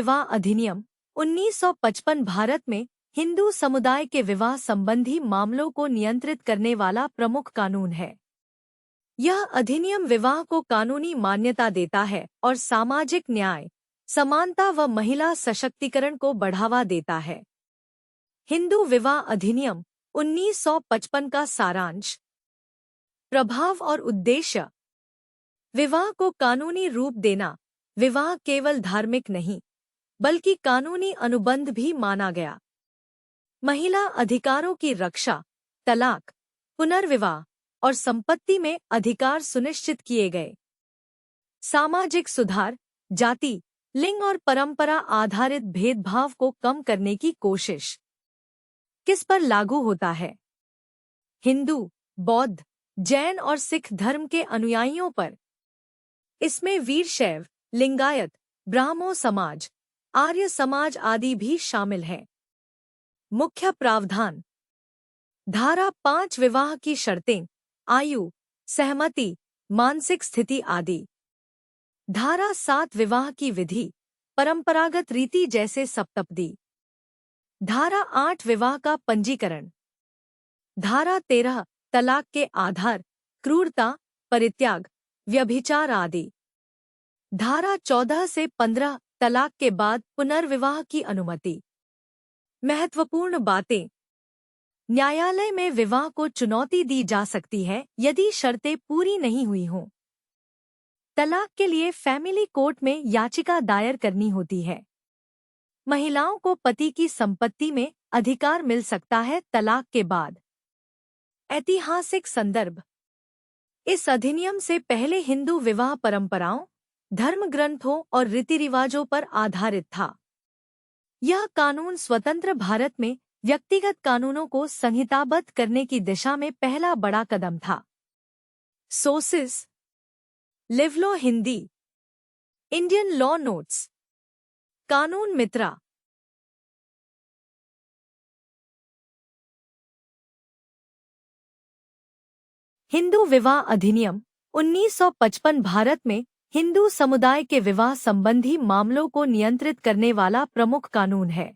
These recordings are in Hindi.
विवाह अधिनियम 1955 भारत में हिंदू समुदाय के विवाह संबंधी मामलों को नियंत्रित करने वाला प्रमुख कानून है। यह अधिनियम विवाह को कानूनी मान्यता देता है और सामाजिक न्याय, समानता व महिला सशक्तिकरण को बढ़ावा देता है। हिंदू विवाह अधिनियम 1955 का सारांश। प्रभाव और उद्देश्य। विवाह को कानूनी रूप देना। विवाह केवल धार्मिक नहीं, बल्कि कानूनी अनुबंध भी माना गया। महिला अधिकारों की रक्षा, तलाक, पुनर्विवाह और संपत्ति में अधिकार सुनिश्चित किए गए। सामाजिक सुधार, जाति, लिंग और परंपरा आधारित भेदभाव को कम करने की कोशिश। किस पर लागू होता है? हिंदू, बौद्ध, जैन और सिख धर्म के अनुयायियों पर। इसमें वीरशैव, लिंगायत, ब्राह्मो समाज, आर्य समाज आदि भी शामिल हैं। मुख्य प्रावधान। धारा 5 विवाह की शर्तें, आयु, सहमति, मानसिक स्थिति आदि। धारा 7 विवाह की विधि, परंपरागत रीति जैसे सप्तपदी। धारा 8 विवाह का पंजीकरण। धारा 13 तलाक के आधार, क्रूरता, परित्याग, व्यभिचार आदि। धारा 14 से 15 तलाक के बाद पुनर्विवाह की अनुमति। महत्वपूर्ण बातें। न्यायालय में विवाह को चुनौती दी जा सकती है यदि शर्तें पूरी नहीं हुई हों। तलाक के लिए फैमिली कोर्ट में याचिका दायर करनी होती है। महिलाओं को पति की संपत्ति में अधिकार मिल सकता है तलाक के बाद। ऐतिहासिक संदर्भ। इस अधिनियम से पहले हिंदू विवाह परंपराओं, धर्म ग्रंथों और रीति रिवाजों पर आधारित था। यह कानून स्वतंत्र भारत में व्यक्तिगत कानूनों को संहिताबद्ध करने की दिशा में पहला बड़ा कदम था। सोर्सेस। लिवलो Hindi, Indian law notes, Kanoon Mitra. Hindu विवाह अधिनियम 1955 भारत में हिंदू समुदाय के विवाह संबंधी मामलों को नियंत्रित करने वाला प्रमुख कानून है।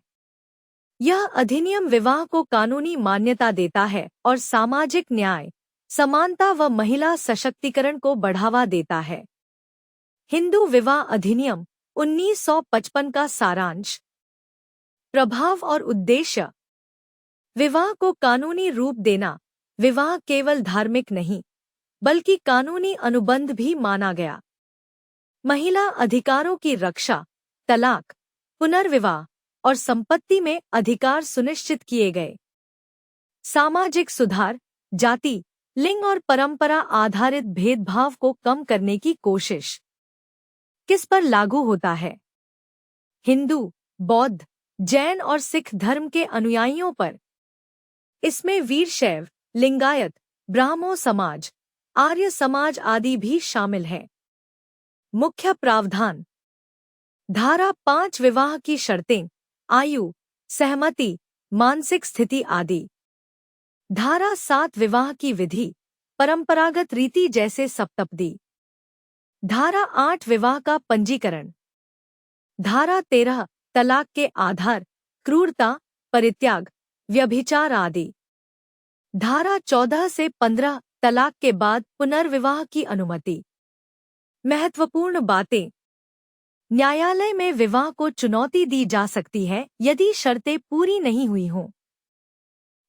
यह अधिनियम विवाह को कानूनी मान्यता देता है और सामाजिक न्याय, समानता व महिला सशक्तिकरण को बढ़ावा देता है। हिंदू विवाह अधिनियम 1955 का सारांश। प्रभाव और उद्देश्य। विवाह को कानूनी रूप देना। विवाह केवल धार्मिक नहीं, बल्कि कानूनी अनुबंध भी माना गया। महिला अधिकारों की रक्षा, तलाक, पुनर्विवाह और संपत्ति में अधिकार सुनिश्चित किए गए। सामाजिक सुधार, जाति, लिंग और परंपरा आधारित भेदभाव को कम करने की कोशिश। किस पर लागू होता है? हिंदू, बौद्ध, जैन और सिख धर्म के अनुयायियों पर। इसमें वीरशैव, लिंगायत, ब्राह्मो समाज, आर्य समाज आदि भी शामिल हैं। मुख्य प्रावधान। धारा 5 विवाह की शर्तें, आयु, सहमति, मानसिक स्थिति आदि। धारा 7 विवाह की विधि, परंपरागत रीति जैसे सप्तपदी। धारा 8 विवाह का पंजीकरण। धारा 13 तलाक के आधार, क्रूरता, परित्याग, व्यभिचार आदि। धारा 14 से 15 तलाक के बाद पुनर्विवाह की अनुमति। महत्वपूर्ण बातें। न्यायालय में विवाह को चुनौती दी जा सकती है यदि शर्तें पूरी नहीं हुई हों।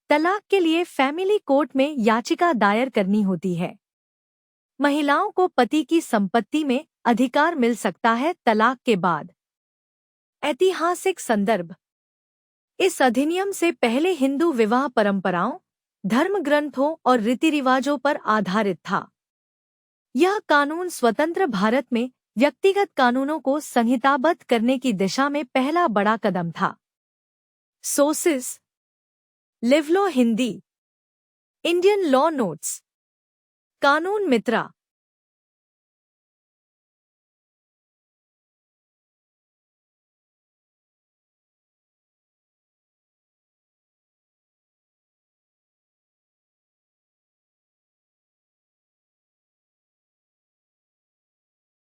तलाक के लिए फैमिली कोर्ट में याचिका दायर करनी होती है। महिलाओं को पति की संपत्ति में अधिकार मिल सकता है तलाक के बाद। ऐतिहासिक संदर्भ। इस अधिनियम से पहले हिंदू विवाह परंपराओं, धर्म ग्रंथों और रीति रिवाजों पर आधारित था। यह कानून स्वतंत्र भारत में व्यक्तिगत कानूनों को संहिताबद्ध करने की दिशा में पहला बड़ा कदम था। सोर्सेस। लिवलो Hindi, Indian law notes, Kanoon मित्रा।